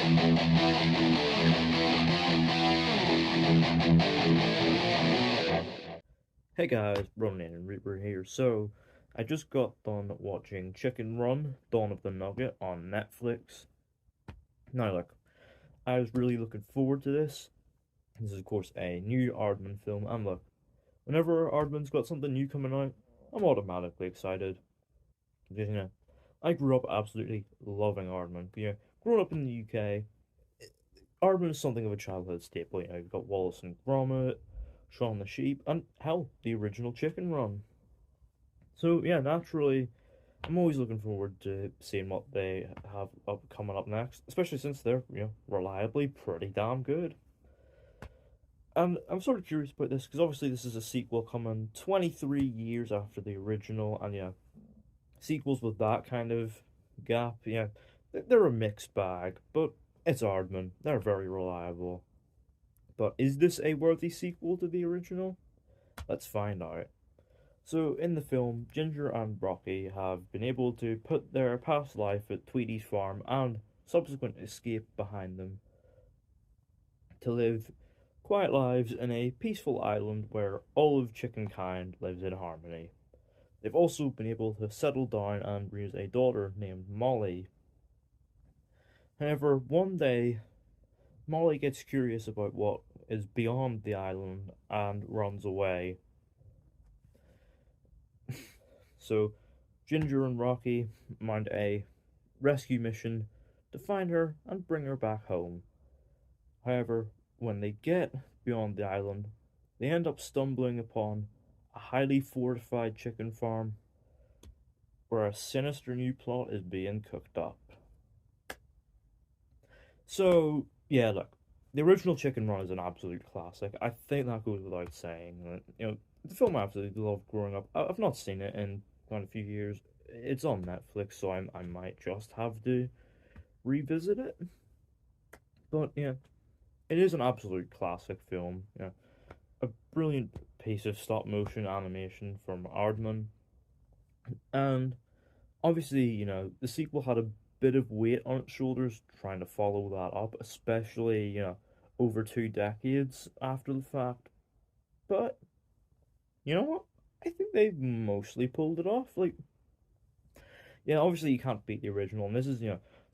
Hey guys, Ronan and Reaper here. So, I just got done watching Chicken Run, Dawn of the Nugget on Netflix. Now, look, I was really looking forward to this. This is, of course, a new Aardman film, and look, whenever Aardman's got something new coming out, I'm automatically excited. Because, I grew up absolutely loving Aardman. Growing up in the UK, Aardman is something of a childhood staple. You've got Wallace and Gromit, Shaun the Sheep, and hell, the original Chicken Run. So yeah, naturally, I'm always looking forward to seeing what they have coming up next, especially since they're reliably pretty damn good. And I'm sort of curious about this because obviously this is a sequel coming 23 years after the original, and yeah, sequels with that kind of gap, yeah, they're a mixed bag, but it's Aardman. They're very reliable. But is this a worthy sequel to the original? Let's find out. So, in the film, Ginger and Rocky have been able to put their past life at Tweedy's farm and subsequent escape behind them to live quiet lives in a peaceful island where all of chickenkind lives in harmony. They've also been able to settle down and raise a daughter named Molly. However, one day, Molly gets curious about what is beyond the island and runs away. So, Ginger and Rocky mount a rescue mission to find her and bring her back home. However, when they get beyond the island, they end up stumbling upon a highly fortified chicken farm where a sinister new plot is being cooked up. So, yeah, look, the original Chicken Run is an absolute classic. I think that goes without saying. The film I absolutely loved growing up. I've not seen it in quite a few years. It's on Netflix, so I might just have to revisit it. But yeah, it is an absolute classic film. Yeah, a brilliant piece of stop motion animation from Aardman, and obviously, the sequel had a bit of weight on its shoulders trying to follow that up, especially over 2 decades after the fact. But you know what? I think they mostly pulled it off. Like, yeah, obviously you can't beat the original, and this is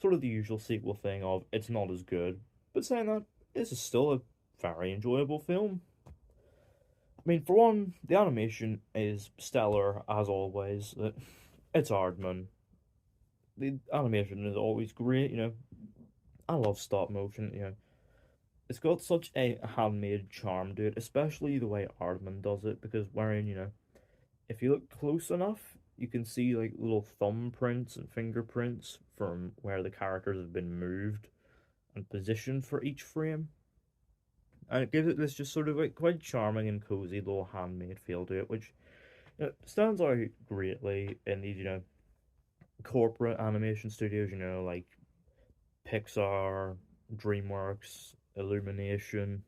sort of the usual sequel thing of it's not as good. But saying that, this is still a very enjoyable film. I mean, for one, the animation is stellar as always. It's Aardman. The animation is always great. I love stop motion. It's got such a handmade charm to it, especially the way Aardman does it. Because wherein if you look close enough, you can see like little thumbprints and fingerprints from where the characters have been moved and positioned for each frame. And it gives it this just sort of like quite charming and cozy little handmade feel to it, which stands out greatly in these, corporate animation studios, like Pixar, DreamWorks, Illumination.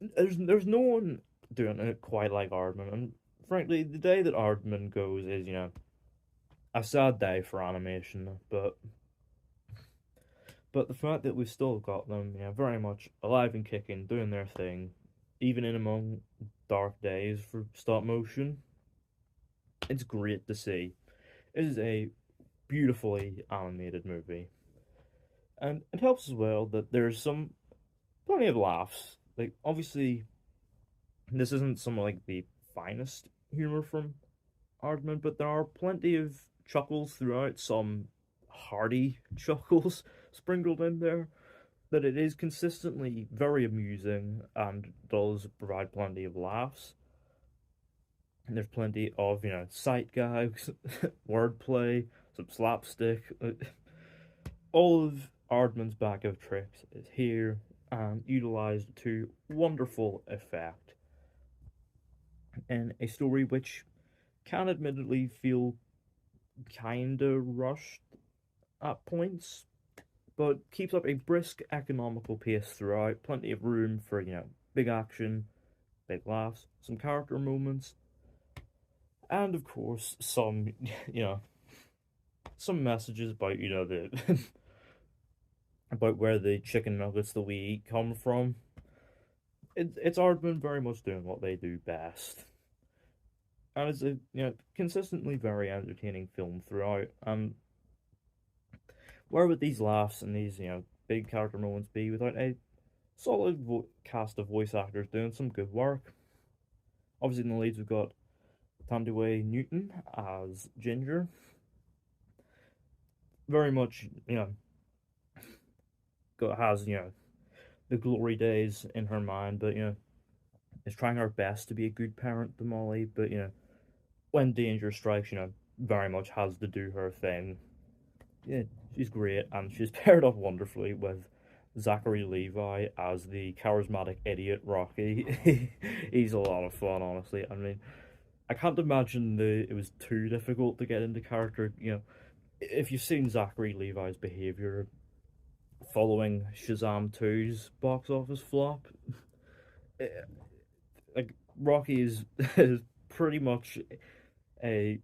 There's no one doing it quite like Aardman, and frankly, the day that Aardman goes is, a sad day for animation. But the fact that we've still got them, very much alive and kicking, doing their thing, even in among dark days for stop motion, it's great to see. It is a beautifully animated movie. And it helps as well that there's plenty of laughs. Like, obviously, this isn't some like the finest humor from Aardman, but there are plenty of chuckles throughout, some hearty chuckles sprinkled in there. That it is consistently very amusing and does provide plenty of laughs. And there's plenty of, sight gags, wordplay, some slapstick. All of Aardman's bag of tricks is here and utilized to wonderful effect in a story which can admittedly feel kinda rushed at points, but keeps up a brisk economical pace throughout. Plenty of room for, big action, big laughs, some character moments, and of course some, some messages about, the about where the chicken nuggets that we eat come from. It's Aardman very much doing what they do best, and it's a consistently very entertaining film throughout. And where would these laughs and these big character moments be without a solid cast of voice actors doing some good work? Obviously, in the leads we've got Thandwe Newton as Ginger, very much has the glory days in her mind, but is trying her best to be a good parent to Molly, but when danger strikes, very much has to do her thing. Yeah, she's great, and she's paired up wonderfully with Zachary Levi as the charismatic idiot Rocky. He's a lot of fun, honestly. I mean, I can't imagine it was too difficult to get into character. If you've seen Zachary Levi's behavior following Shazam 2's box office flop, eh, like Rocky is, is pretty much a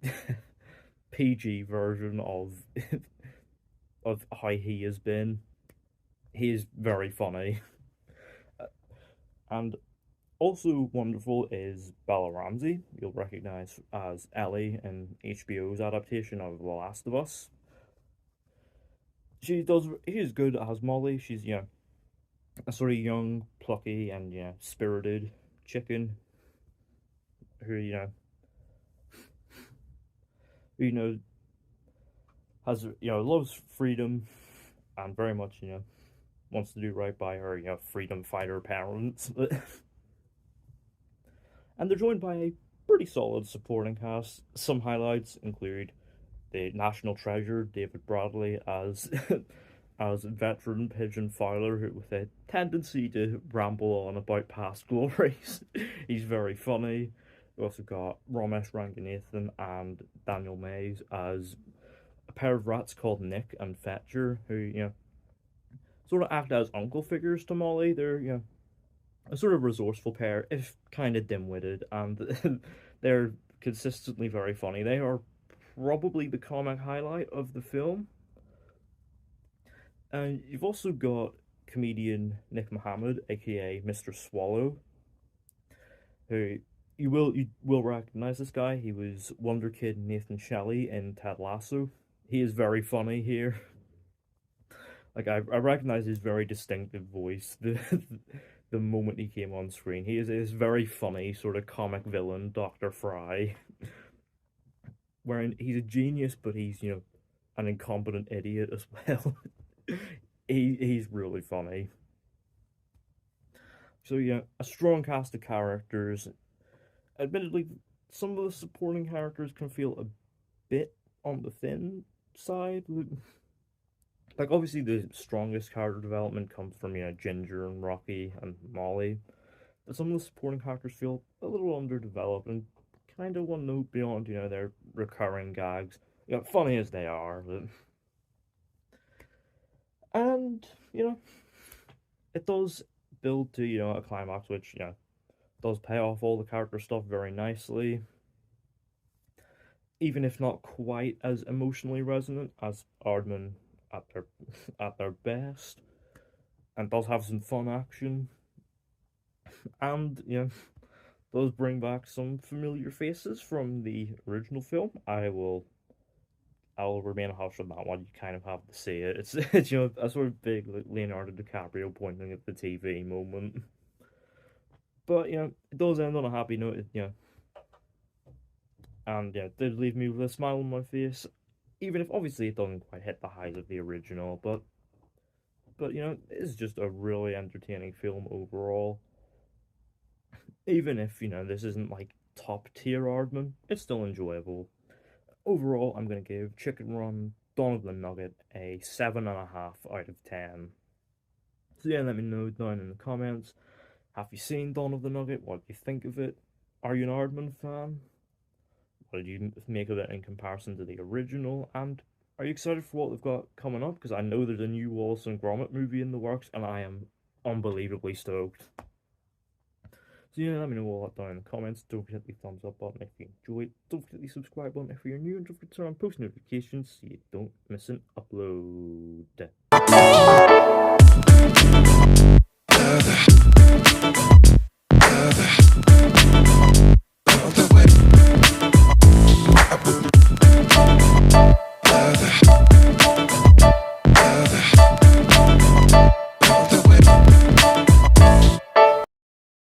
PG version of how he has been. He is very funny, and also wonderful is Bella Ramsey. You'll recognize as Ellie in HBO's adaptation of The Last of Us. She is good as Molly. She's a sort of young, plucky, and spirited chicken who you know has loves freedom and very much wants to do right by her freedom fighter parents. And they're joined by a pretty solid supporting cast. Some highlights include the national treasure David Bradley as as veteran Pigeon Fowler, who, with a tendency to ramble on about past glories. He's very funny. We also got Ramesh Ranganathan and Daniel Mays as a pair of rats called Nick and Fetcher, who sort of act as uncle figures to Molly. They're a sort of resourceful pair, if kind of dim-witted, and they're consistently very funny. They are probably the comic highlight of the film. And you've also got comedian Nick Mohammed, aka Mr. Swallow, who you will recognize this guy. He was Wonder Kid Nathan Shelley in Ted Lasso. He is very funny here. Like I recognize his very distinctive voice the moment he came on screen. He is this very funny sort of comic villain, Dr. Fry, wherein he's a genius, but he's an incompetent idiot as well. He's really funny. So a strong cast of characters. Admittedly, some of the supporting characters can feel a bit on the thin side. Like obviously the strongest character development comes from Ginger and Rocky and Molly, but some of the supporting characters feel a little underdeveloped and kind of one note beyond their recurring gags. Funny as they are, but and it does build to a climax which does pay off all the character stuff very nicely, even if not quite as emotionally resonant as Aardman at their at their best, and does have some fun action, and does bring back some familiar faces from the original film. I will remain hush on that one. You kind of have to see it. It's a sort of big like, Leonardo DiCaprio pointing at the TV moment. But it does end on a happy note. And it did leave me with a smile on my face, even if obviously it doesn't quite hit the highs of the original. But it's just a really entertaining film overall. Even if this isn't like top tier Aardman, it's still enjoyable. Overall, I'm gonna give Chicken Run Dawn of the Nugget a 7.5 out of 10. So yeah, let me know down in the comments. Have you seen Dawn of the Nugget? What do you think of it? Are you an Aardman fan? What did you make of it in comparison to the original? And are you excited for what they've got coming up? Because I know there's a new Wallace and Gromit movie in the works, and I am unbelievably stoked. So yeah, let me know all that down in the comments. Don't forget to hit the thumbs up button if you enjoyed. Don't forget the subscribe button if you're new, and don't forget to turn on post notifications so you don't miss an upload.